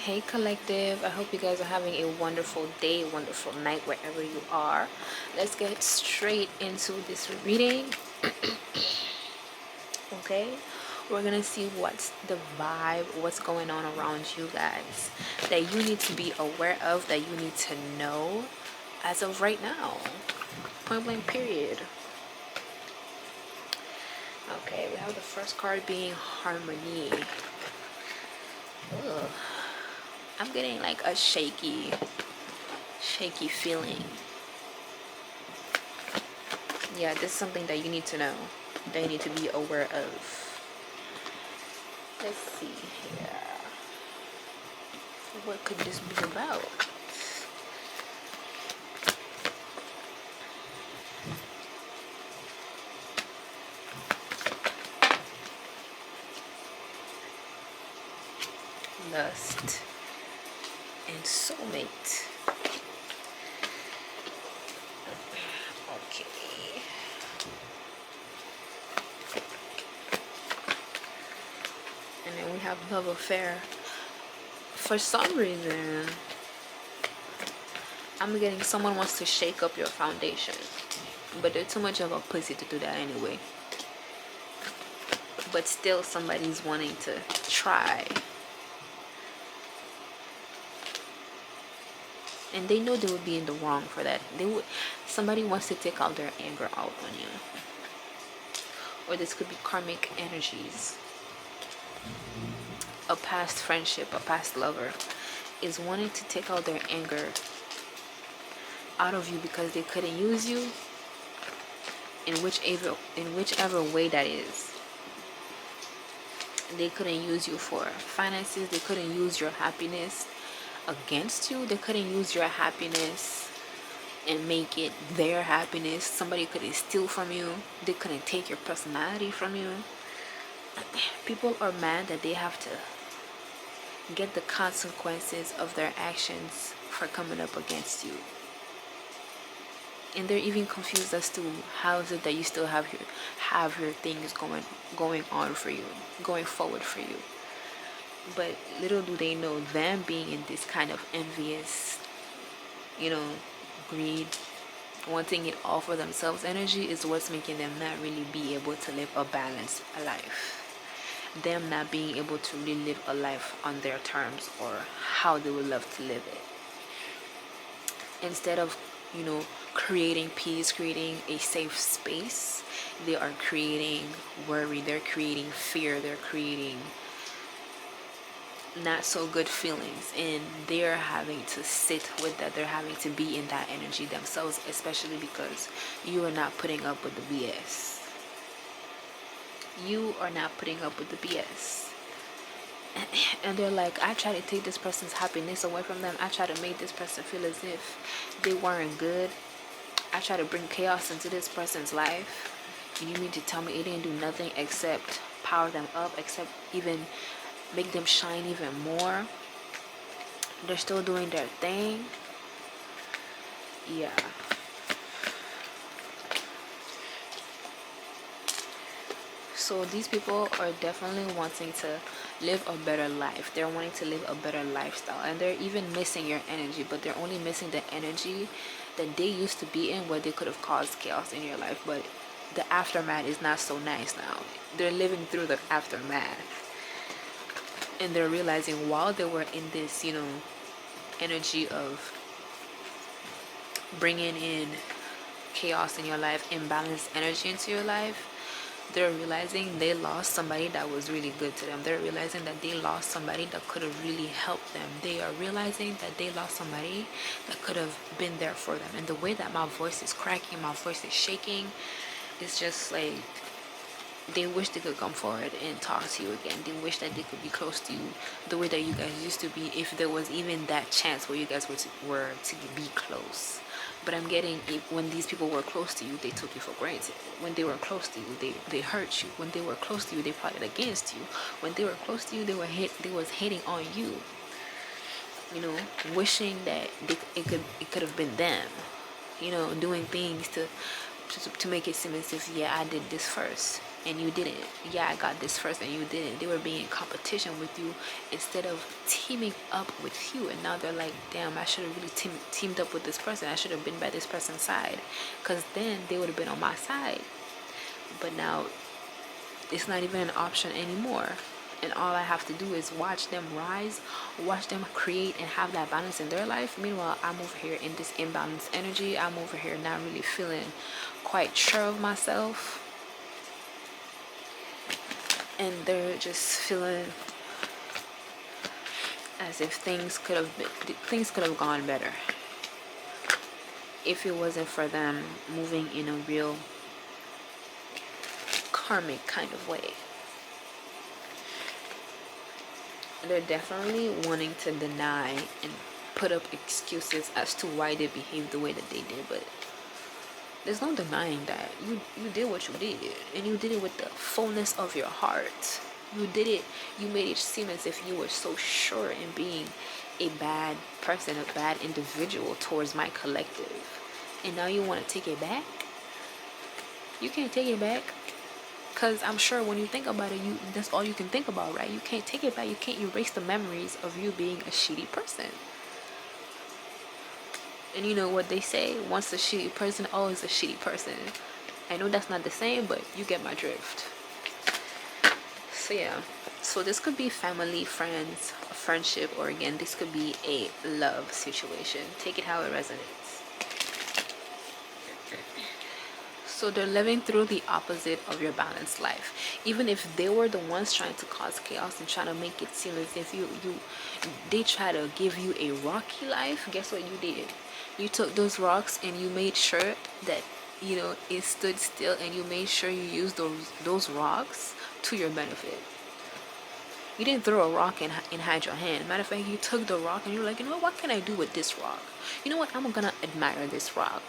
Hey collective, I hope you guys are having a wonderful day, wonderful night wherever you are. Let's get straight into this reading. Okay, we're gonna see what's the vibe, what's going on around you guys that you need to be aware of, that you need to know as of right now. Point blank period. Okay, we have the first card being harmony. Ugh. I'm getting like a shaky feeling. Yeah, this is something that you need to know, that you need to be aware of. Let's see here. What could this be about? Lust and soulmate. Okay. And then we have love affair. For some reason, I'm getting someone wants to shake up your foundation, but they're too much of a pussy to do that anyway. But still, somebody's wanting to try. And they know they would be in the wrong for that. Somebody wants to take out their anger out on you. Or this could be karmic energies. A past friendship, a past lover is wanting to take out their anger out of you because they couldn't use you in whichever way that is. They couldn't use you for finances. They couldn't use your happiness against you. They couldn't use your happiness and make it their happiness. Somebody couldn't steal from you. They couldn't take your personality from you. People are mad that they have to get the consequences of their actions for coming up against you. And they're even confused as to how is it that you still have your things going on for you, going forward for you. But little do they know, them being in this kind of envious, greed, wanting it all for themselves energy is what's making them not really be able to live a balanced life. Them not being able to really live a life on their terms or how they would love to live it. Instead of, creating peace, creating a safe space, they are creating worry, they're creating fear, they're creating not so good feelings, and they're having to sit with that. They're having to be in that energy themselves, especially because you are not putting up with the BS. You are not putting up with the BS. And they're like, I try to take this person's happiness away from them. I try to make this person feel as if they weren't good. I try to bring chaos into this person's life. You mean to tell me it didn't do nothing except power them up, except even make them shine even more? They're still doing their thing. Yeah. So these people are definitely wanting to live a better life. They're wanting to live a better lifestyle, and they're even missing your energy, but they're only missing the energy that they used to be in, where they could have caused chaos in your life. But the aftermath is not so nice now. They're living through the aftermath. And they're realizing while they were in this, energy of bringing in chaos in your life, imbalanced energy into your life, they're realizing they lost somebody that was really good to them. They're realizing that they lost somebody that could have really helped them. They are realizing that they lost somebody that could have been there for them. And the way that my voice is cracking, my voice is shaking, it's just like they wish they could come forward and talk to you again. They wish that they could be close to you the way that you guys used to be, if there was even that chance where you guys were to be close. But I'm getting, when these people were close to you, they took you for granted. When they were close to you, they hurt you. When they were close to you, they plotted against you. When they were close to you, they was hating on you. Wishing that it could have been them. Doing things to make it seem as if, yeah, I did this first. and you didn't. Yeah, I got this first and you didn't. They were being in competition with you instead of teaming up with you. And now they're like, damn, I should have really teamed up with this person. I should have been by this person's side, because then they would have been on my side. But now it's not even an option anymore. And all I have to do is watch them rise, watch them create and have that balance in their life. Meanwhile, I'm over here in this imbalanced energy. I'm over here not really feeling quite sure of myself. And they're just feeling as if things could have gone better if it wasn't for them moving in a real karmic kind of way. They're definitely wanting to deny and put up excuses as to why they behaved the way that they did, but there's no denying that you did what you did, and you did it with the fullness of your heart. You did it, you made it seem as if you were so sure in being a bad person, a bad individual towards my collective, and now you want to take it back. You can't take it back, because I'm sure when you think about it, that's all you can think about, right? You can't take it back. You can't erase the memories of you being a shitty person. And you know what they say, once a shitty person, always a shitty person. I know that's not the same, but you get my drift. So yeah, so this could be family, friends, a friendship, or again, this could be a love situation. Take it how it resonates. So they're living through the opposite of your balanced life. Even if they were the ones trying to cause chaos and trying to make it seem as if they try to give you a rocky life, guess what you did? You took those rocks and you made sure that, you know, it stood still, and you made sure you used those rocks to your benefit. You didn't throw a rock and hide your hand. Matter of fact, you took the rock and you're like, you know what can I do with this rock? You know what, I'm gonna admire this rock.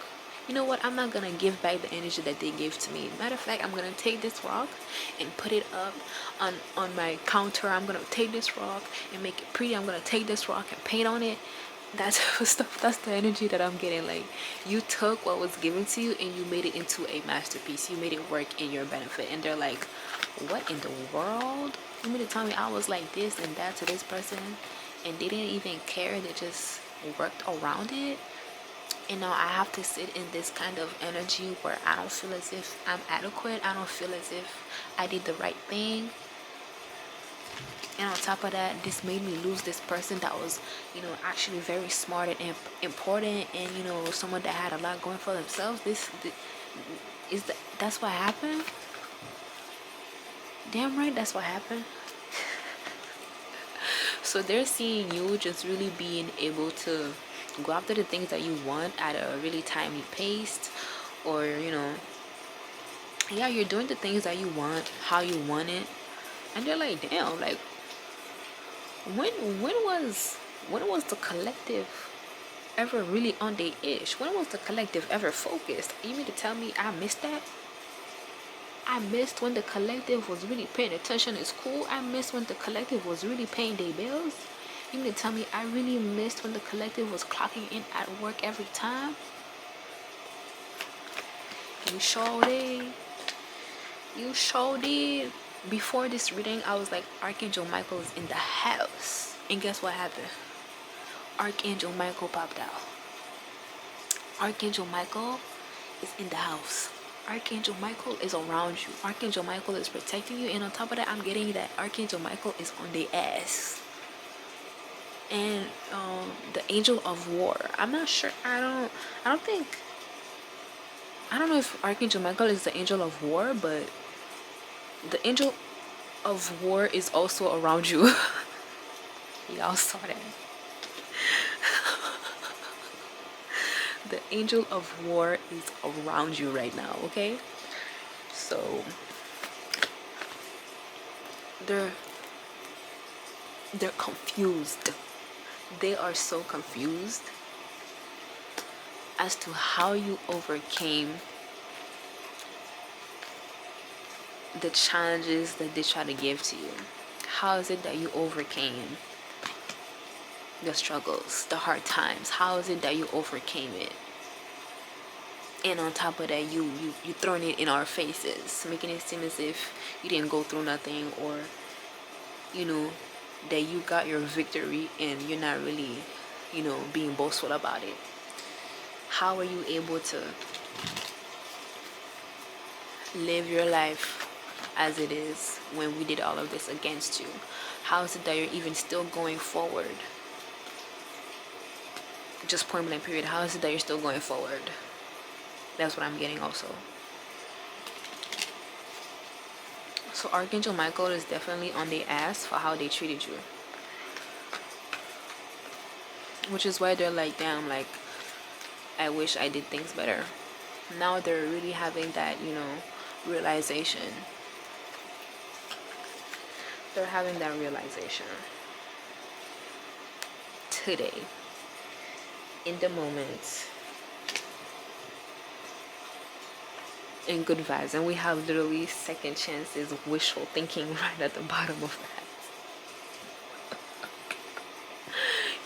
You know what, I'm not gonna give back the energy that they gave to me. Matter of fact, I'm gonna take this rock and put it up on my counter. I'm gonna take this rock and make it pretty. I'm gonna take this rock and paint on it. That's stuff. That's the energy that I'm getting. Like, you took what was given to you and you made it into a masterpiece. You made it work in your benefit. And they're like, what in the world? You mean to tell me I was like this and that to this person and they didn't even care? They just worked around it. And now I have to sit in this kind of energy where I don't feel as if I'm adequate. I don't feel as if I did the right thing. And on top of that, this made me lose this person that was, you know, actually very smart and important, and, you know, someone that had a lot going for themselves. That's what happened? Damn right, that's what happened. So they're seeing you just really being able to go after the things that you want at a really timely pace, or, you know, yeah, you're doing the things that you want, how you want it. And they're like, damn, like, when was the collective ever really on their ish? When was the collective ever focused? You mean to tell me I missed that? I missed when the collective was really paying attention in school. I missed when the collective was really paying their bills. You mean to tell me I really missed when the collective was clocking in at work every time? You sure did. You sure did. Before this reading, I was like, Archangel Michael is in the house. And guess what happened? Archangel Michael popped out. Archangel Michael is in the house. Archangel Michael is around you. Archangel Michael is protecting you. And on top of that, I'm getting that Archangel Michael is on their ass. And the Angel of War. I'm not sure. I don't know if Archangel Michael is the Angel of War, but the Angel of War is also around you. Y'all saw that. The Angel of War is around you right now, okay? So they're confused. They are so confused as to how you overcame the challenges that they try to give to you. How is it that you overcame the struggles, the hard times? How is it that you overcame it? And on top of that, you throwing it in our faces, making it seem as if you didn't go through nothing, or you know that you got your victory and you're not really, being boastful about it. How are you able to live your life as it is when we did all of this against you? How is it that you're even still going forward? Just point blank period. How is it that you're still going forward? That's what I'm getting also. So Archangel Michael is definitely on the ass for how they treated you. Which is why they're like, damn, like, I wish I did things better. Now they're really having that, realization. They're having that realization. Today. In the moment. In good vibes. And we have literally second chances, wishful thinking right at the bottom of that.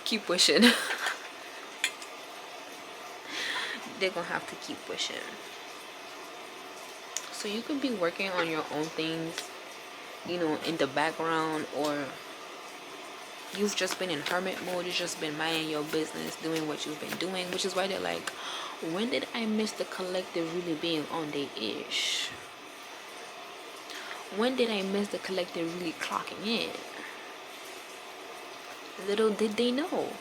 Keep wishing. They're gonna have to keep wishing. So you could be working on your own things, in the background, or you've just been in hermit mode. You've just been minding your business, doing what you've been doing, which is why they're like, when did I miss the collective really being on the ish? When did I miss the collective really clocking in? Little did they know,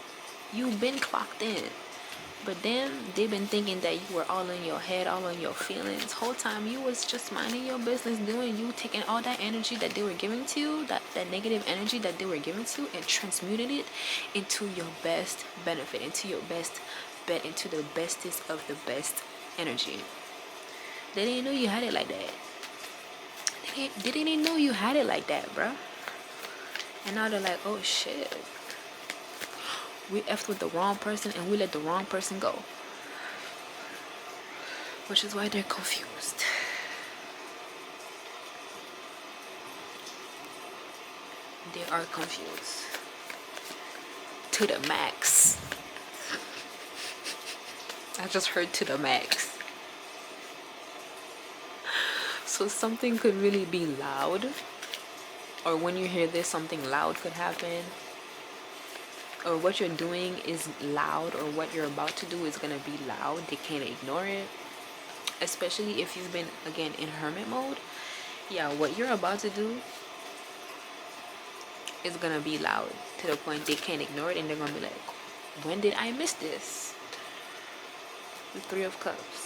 you've been clocked in. But then they've been thinking that you were all in your head, all in your feelings. Whole time you was just minding your business, doing you, taking all that energy that they were giving to you, that negative energy that they were giving to you, and transmuted it into your best benefit, into your best bet, into the bestest of the best energy. They didn't know you had it like that. They didn't know you had it like that, bruh. And now they're like, oh shit. We effed with the wrong person and we let the wrong person go. Which is why they're confused. They are confused. To the max. I just heard to the max. So something could really be loud. Or when you hear this, something loud could happen. Or what you're doing is loud, or what you're about to do is going to be loud. They can't ignore it. Especially if you've been, again, in hermit mode. Yeah, what you're about to do is going to be loud to the point they can't ignore it, and they're going to be like, when did I miss this? The Three of Cups.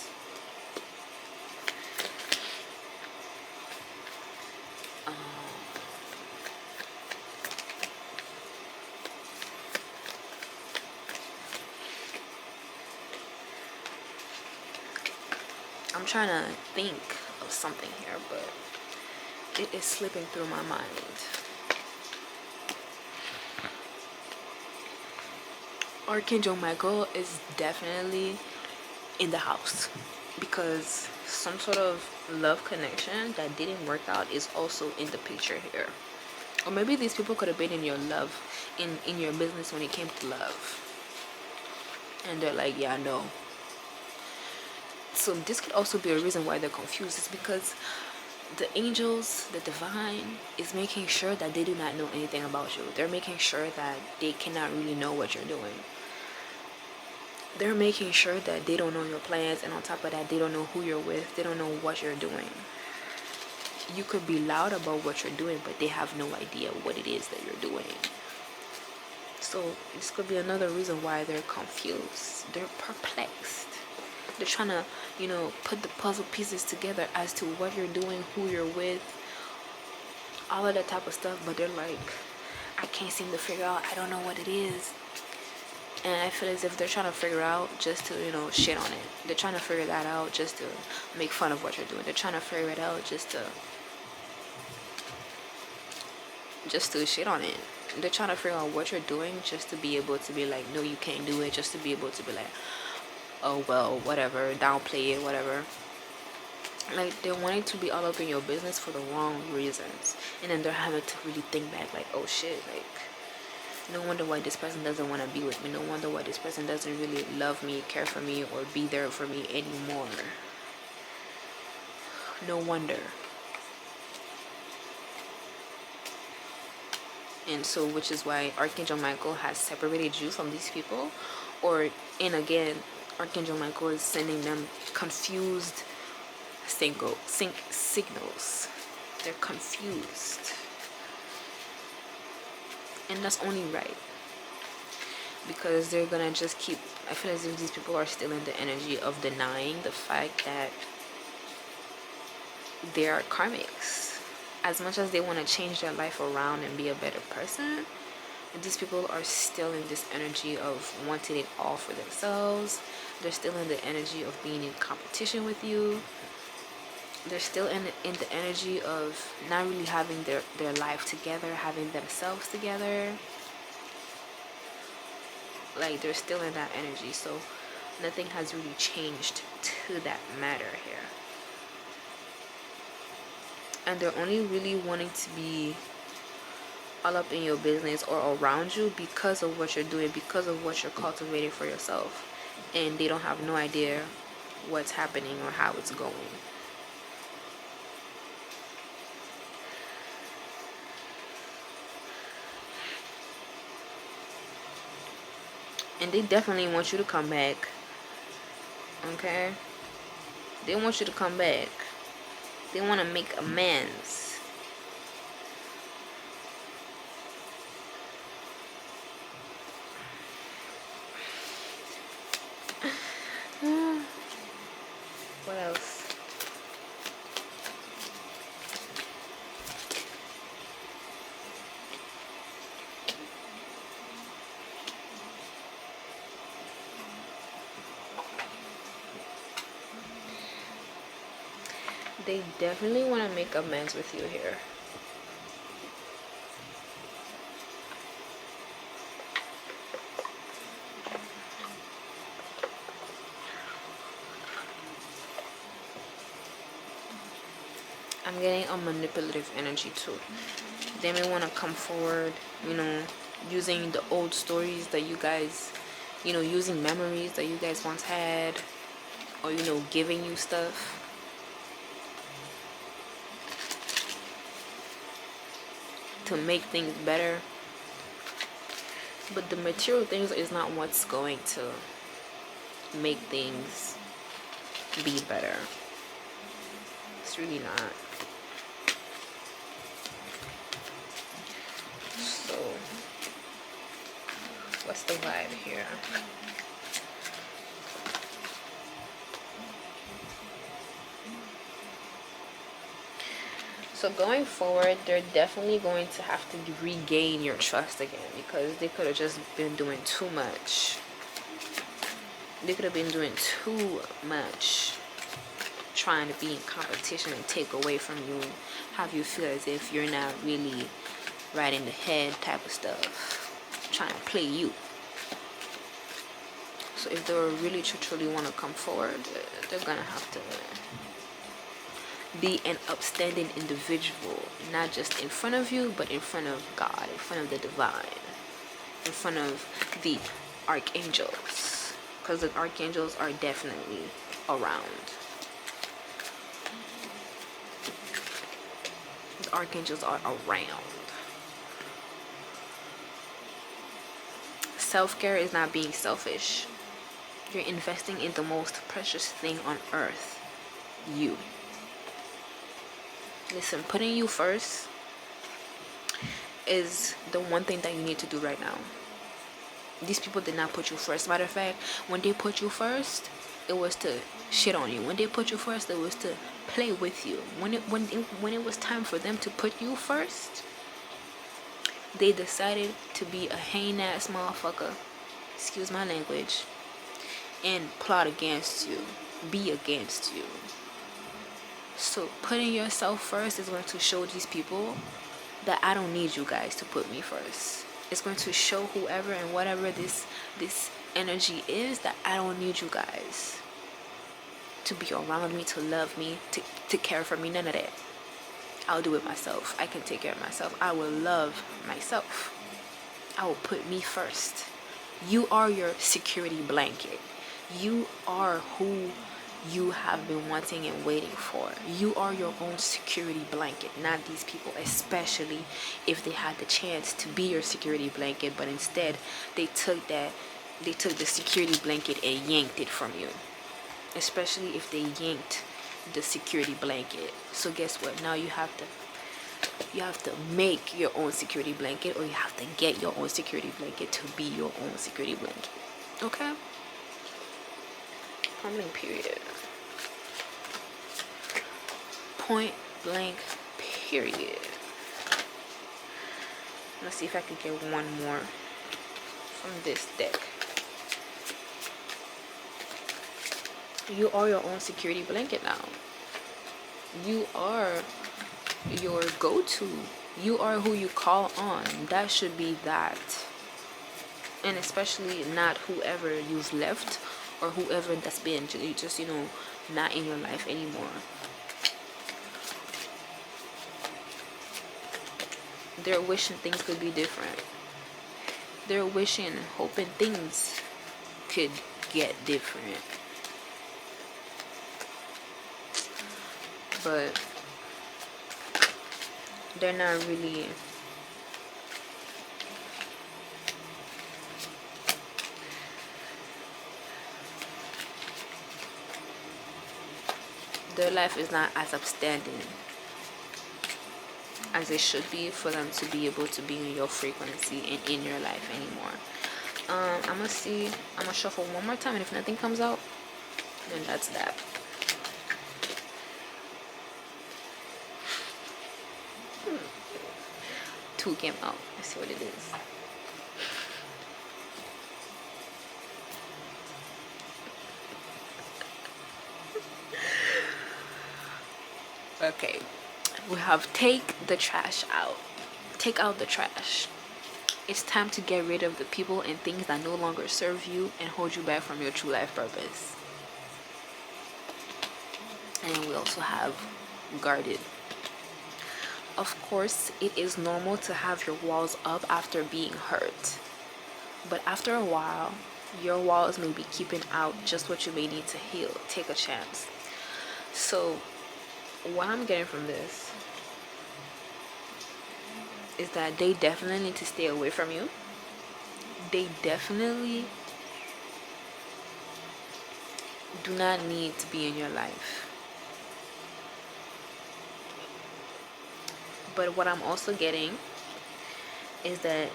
I'm trying to think of something here, but it is slipping through my mind. Archangel Michael is definitely in the house, because some sort of love connection that didn't work out is also in the picture here. Or maybe these people could have been in your love, in your business when it came to love. And they're like, yeah, no. So this could also be a reason why they're confused. Is because the angels, the divine, is making sure that they do not know anything about you. They're making sure that they cannot really know what you're doing. They're making sure that they don't know your plans, and on top of that, they don't know who you're with. They don't know what you're doing. You could be loud about what you're doing, but they have no idea what it is that you're doing. So this could be another reason why they're confused. They're perplexed. They're trying to, put the puzzle pieces together as to what you're doing, who you're with, all of that type of stuff. But they're like, I can't seem to figure out. I don't know what it is. And I feel as if they're trying to figure out just to, shit on it. They're trying to figure that out just to make fun of what you're doing. They're trying to figure it out just to shit on it. They're trying to figure out what you're doing just to be able to be like, no, you can't do it. Just to be able to be like, oh, well, whatever, downplay it, whatever. Like, they're wanting to be all up in your business for the wrong reasons. And then they're having to really think back, like, oh shit, like, No wonder why this person doesn't want to be with me. No wonder why this person doesn't really love me, care for me, or be there for me anymore. No wonder. And so, which is why Archangel Michael has separated you from these people. And again, Archangel Michael is sending them confused signals. They're confused. And that's only right. Because they're gonna just keep, I feel as if these people are still in the energy of denying the fact that they are karmics. As much as they want to change their life around and be a better person, these people are still in this energy of wanting it all for themselves. They're still in the energy of being in competition with you. They're still in the energy of not really having their life together, having themselves together. Like, they're still in that energy. So nothing has really changed to that matter here. And they're only really wanting to be all up in your business or around you because of what you're doing, because of what you're cultivating for yourself. And they don't have no idea what's happening or how it's going. And they definitely want you to come back. Okay? They want you to come back. They want to make amends. What else? They definitely want to make amends with you here. I'm getting a manipulative energy too. They may want to come forward, using the old stories that you guys, using memories that you guys once had, or, giving you stuff. To make things better. But the material things is not what's going to make things be better. It's really not. So, what's the vibe here? So going forward, they're definitely going to have to regain your trust again, because they could have just been doing too much. They could have been doing too much, trying to be in competition and take away from you, have you feel as if you're not really right in the head type of stuff, trying to play you. So if they really truly want to come forward, they're gonna have to be an upstanding individual, not just in front of you, but in front of God, in front of the divine, in front of the archangels, because the archangels are definitely around. The archangels are around. Self-care is not being selfish. You're investing in the most precious thing on earth, you. Listen, putting you first is the one thing that you need to do right now. These people did not put you first. Matter of fact, when they put you first, it was to shit on you. When they put you first, it was to play with you. When it was time for them to put you first, they decided to be a hang ass motherfucker, excuse my language, and plot against you, be against you. So putting yourself first is going to show these people that I don't need you guys to put me first. It's going to show whoever and whatever this energy is that I don't need you guys to be around me, to love me, to care for me. None of that. I'll do it myself. I can take care of myself. I will love myself. I will put me first. You are your security blanket. You are who you have been wanting and waiting for. You are your own security blanket, not these people, especially if they had the chance to be your security blanket, but instead they took the security blanket and yanked it from you. Especially if they yanked the security blanket. So guess what? Now you have to make your own security blanket, or you have to get your own security blanket to be your own security blanket. Okay? Humbling period. Point blank period. Let's see if I can get one more from this deck. You are your own security blanket now. You are your go-to. You are who you call on. That should be that. And especially not whoever you've left or whoever that's been just not in your life anymore. They're wishing things could be different. They're wishing, hoping things could get different. But they're not really. Their life is not as upstanding as it should be for them to be able to be in your frequency and in your life anymore. I'm gonna shuffle one more time, and if nothing comes out, then that's that. Two came out. Let's see what it is. Okay, we have take the trash out. Take out the trash. It's time to get rid of the people and things that no longer serve you and hold you back from your true life purpose. And we also have guarded. Of course, it is normal to have your walls up after being hurt. But after a while, your walls may be keeping out just what you may need to heal. Take a chance. So, what I'm getting from this is that they definitely need to stay away from you. They definitely do not need to be in your life. But what I'm also getting is that,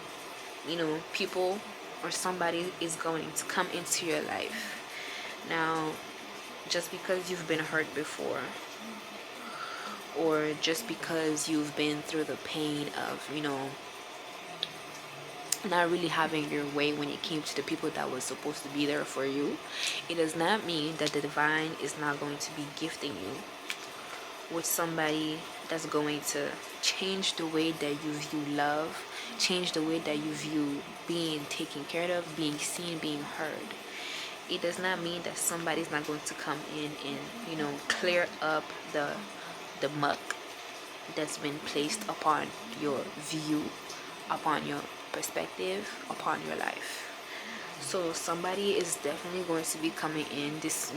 people or somebody is going to come into your life. Now, just because you've been hurt before, or just because you've been through the pain of, not really having your way when it came to the people that was supposed to be there for you, it does not mean that the divine is not going to be gifting you with somebody that's going to change the way that you view love, change the way that you view being taken care of, being seen, being heard. It does not mean that somebody's not going to come in and, clear up the muck that's been placed upon your view, upon your perspective, upon your life. So somebody is definitely going to be coming in. This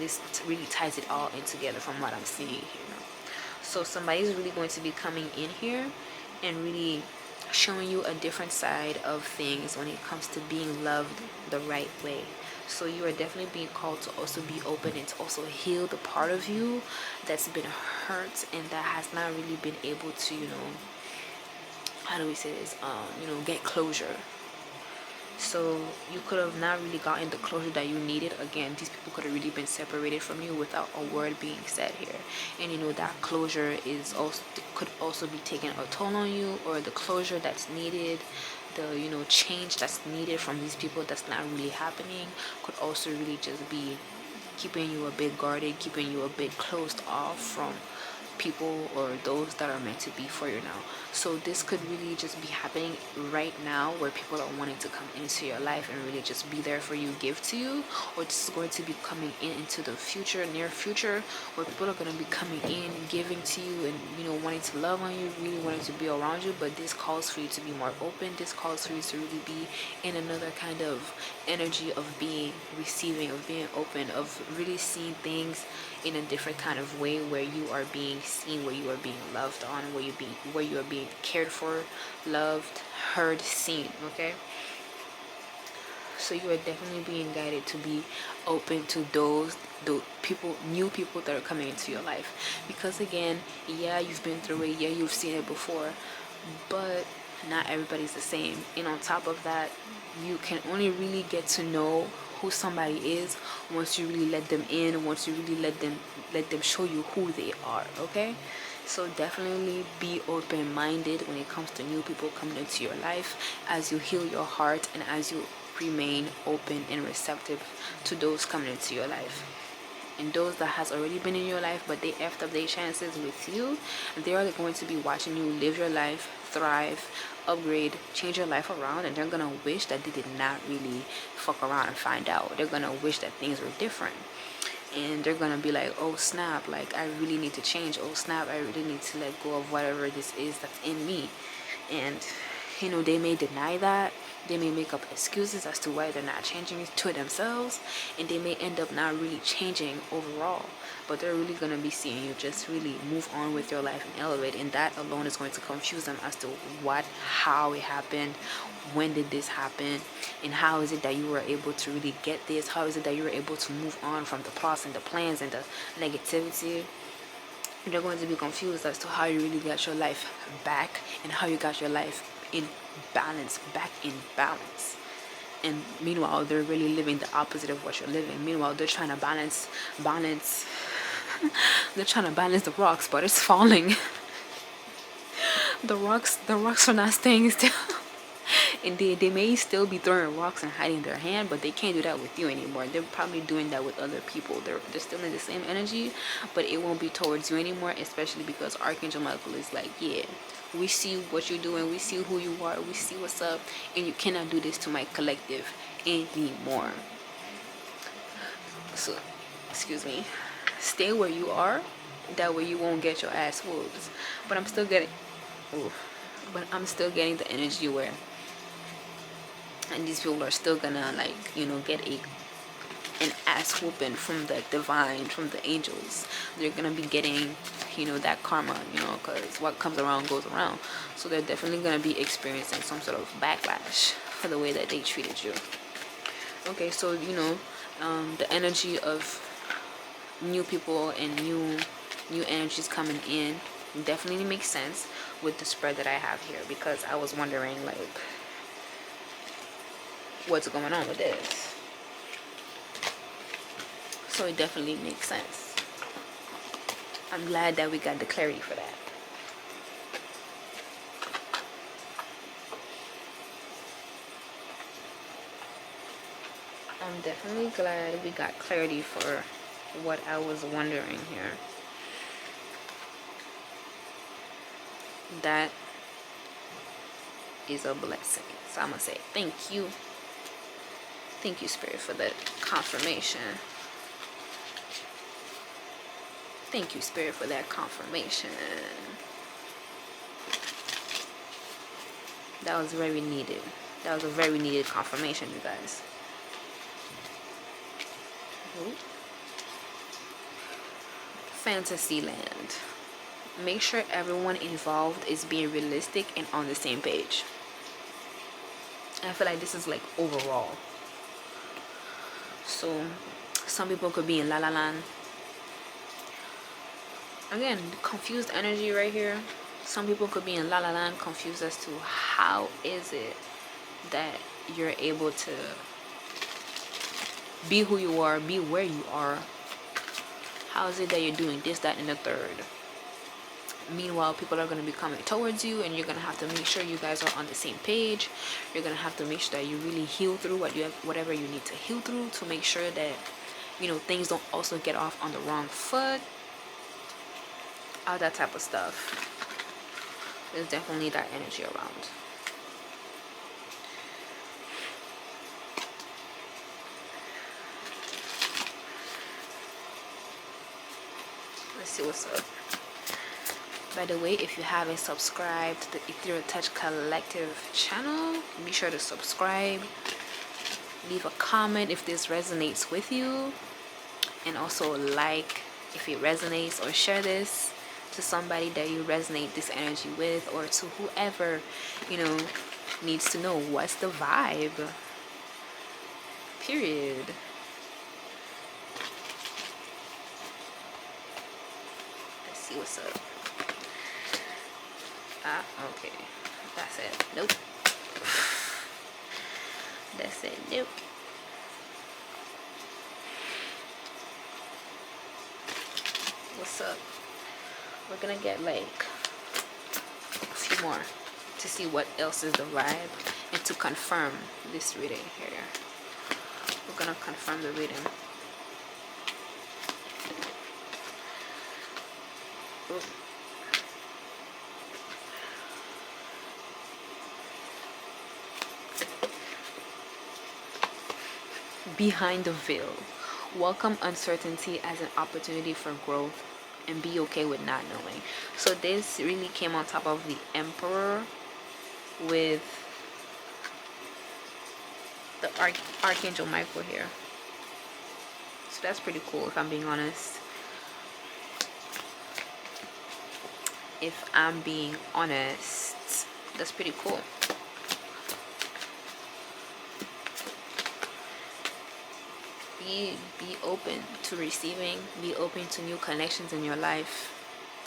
really ties it all in together from what I'm seeing here. So somebody is really going to be coming in here and really showing you a different side of things when it comes to being loved the right way. So you are definitely being called to also be open and to also heal the part of you that's been hurt and that has not really been able to, how do we say this, get closure. So you could have not really gotten the closure that you needed. Again, these people could have really been separated from you without a word being said here. And that closure could also be taking a toll on you, or the closure that's needed, the change that's needed from these people that's not really happening could also really just be keeping you a bit guarded, keeping you a bit closed off from people or those that are meant to be for you now. So this could really just be happening right now, where people are wanting to come into your life and really just be there for you, give to you. Or this is going to be coming in into the future, near future, where people are going to be coming in, giving to you, and wanting to love on you, really wanting to be around you. But this calls for you to be more open. This calls for you to really be in another kind of energy of being receiving, of being open, of really seeing things in a different kind of way, where you are being seen, where you are being loved on, where you are being cared for, loved, heard, seen. Okay, so you are definitely being guided to be open to those people, new people that are coming into your life. Because again, yeah, you've been through it, yeah, you've seen it before, but not everybody's the same. And on top of that, you can only really get to know who somebody is once you really let them in, once you really let them show you who they are. Okay, so definitely be open-minded when it comes to new people coming into your life, as you heal your heart and as you remain open and receptive to those coming into your life. And those that has already been in your life but they effed up their chances with you, they are going to be watching you live your life, thrive, upgrade, change your life around, and they're gonna wish that they did not really fuck around and find out. They're gonna wish that things were different, and they're gonna be like, oh snap, like I really need to change. Oh snap, I really need to let go of whatever this is that's in me. And they may deny that. They may make up excuses as to why they're not changing to themselves, and they may end up not really changing overall. But they're really going to be seeing you just really move on with your life and elevate, and that alone is going to confuse them as to how it happened, when did this happen, and how is it that you were able to really get this, how is it that you were able to move on from the plots and the plans and the negativity. They're going to be confused as to how you really got your life back, and how you got your life in balance, back in balance. And meanwhile, they're really living the opposite of what you're living. Meanwhile, they're trying to balance they're trying to balance the rocks, but it's falling. the rocks are not staying still. And they may still be throwing rocks and hiding their hand, but they can't do that with you anymore. They're probably doing that with other people. They're still in the same energy, but it won't be towards you anymore, especially because Archangel Michael is like, yeah, we see what you're doing, we see who you are, we see what's up, and you cannot do this to my collective anymore. So, excuse me, stay where you are, that way you won't get your ass whooped. But I'm still getting the energy where, and these people are still gonna get an ass whooping from the divine, from the angels. They're gonna be getting that karma, because what comes around goes around. So they're definitely gonna be experiencing some sort of backlash for the way that they treated you. Okay, so the energy of new people and new energies coming in definitely makes sense with the spread that I have here, because I was wondering what's going on with this. So it definitely makes sense. I'm glad that we got the clarity for that. I'm definitely glad we got clarity for what I was wondering here. That is a blessing. So I'm gonna say thank you. Thank you, Spirit, for that confirmation. Thank you, Spirit, for that confirmation. That was very needed. That was a very needed confirmation, you guys. Fantasyland. Make sure everyone involved is being realistic and on the same page. I feel like this is overall. So some people could be in La La Land. Again, confused energy right here. Some people could be in La La Land, confused as to how is it that you're able to be who you are, be where you are. How is it that you're doing this, that, and the third? Meanwhile, people are going to be coming towards you, and you're going to have to make sure you guys are on the same page. You're going to have to make sure that you really heal through whatever you need to heal through, to make sure that things don't also get off on the wrong foot. all that type of stuff. There's definitely that energy around. Let's see what's up. By the way, if you haven't subscribed to the Ethereal Touch Collective channel, be sure to subscribe. Leave a comment if this resonates with you, and also like if it resonates, or share this to somebody that you resonate this energy with, or to whoever, you know, needs to know what's the vibe. Period. Let's see what's up. Okay. That's it. Nope. That's it. Nope. What's up? We're gonna get like a few more to see what else is the vibe, and to confirm this reading here. We're gonna confirm the reading. Ooh. Behind the veil. Welcome uncertainty as an opportunity for growth, and be okay with not knowing. So this really came on top of the Emperor with the Archangel Michael here. So that's pretty cool, if I'm being honest. If I'm being honest, that's pretty cool. Be open to receiving, be open to new connections in your life,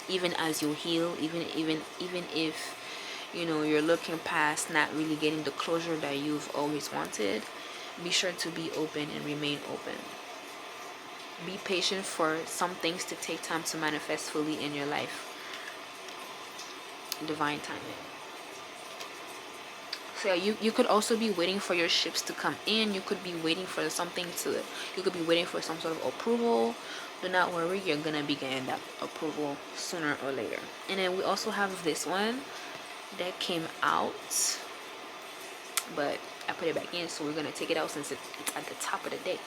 even as you heal, even if, you know, you're looking past not really getting the closure that you've always wanted. Be sure to be open and remain open. Be patient for some things to take time to manifest fully in your life. Divine timing. So yeah, you could also be waiting for your ships to come in. You could be waiting for something to, you could be waiting for some sort of approval. Do not worry, you're gonna be getting that approval sooner or later. And then we also have this one that came out, but I put it back in, so we're gonna take it out since it's at the top of the deck.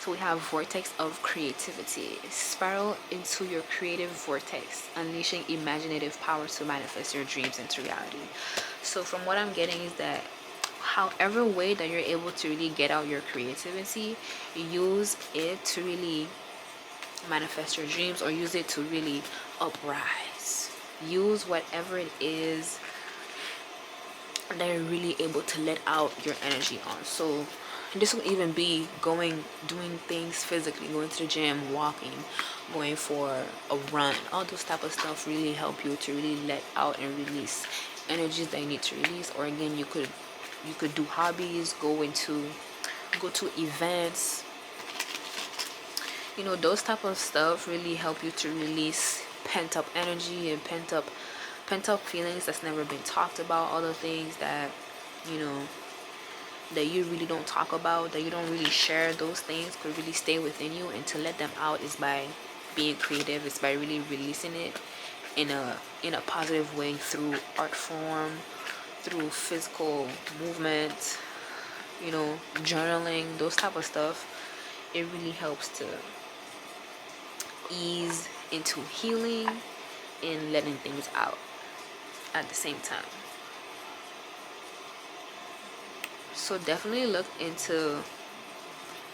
So we have Vortex of Creativity. Spiral into your creative vortex, unleashing imaginative power to manifest your dreams into reality. So from what I'm getting is that however way that you're able to really get out your creativity, use it to really manifest your dreams, or use it to really uprise. Use whatever it is that you're really able to let out your energy on. So this will even be doing things physically, going to the gym, walking, going for a run. All those type of stuff really help you to really let out and release energies that you need to release. Or again, you could do hobbies, go to events. You know, those type of stuff really help you to release pent up energy and pent up feelings that's never been talked about. All the things that, you know, that you really don't talk about, that you don't really share, those things could really stay within you. And to let them out is by being creative. It's by really releasing it in a positive way, through art form, through physical movement, you know, journaling, those type of stuff. It really helps to ease into healing and letting things out at the same time. So definitely look into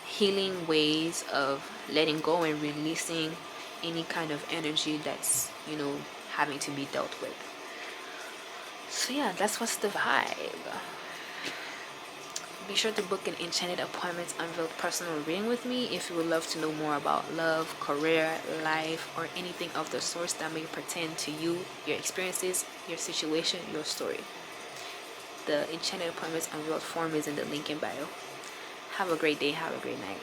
healing ways of letting go and releasing any kind of energy that's, you know, having to be dealt with. So yeah, that's what's the vibe. Be sure to book an Enchanted Appointments Unveiled personal reading with me if you would love to know more about love, career, life, or anything of the sorts that may pertain to you, your experiences, your situation, your story. The Enchanted Appointments Unveiled form is in the link in bio. Have a great day. Have a great night.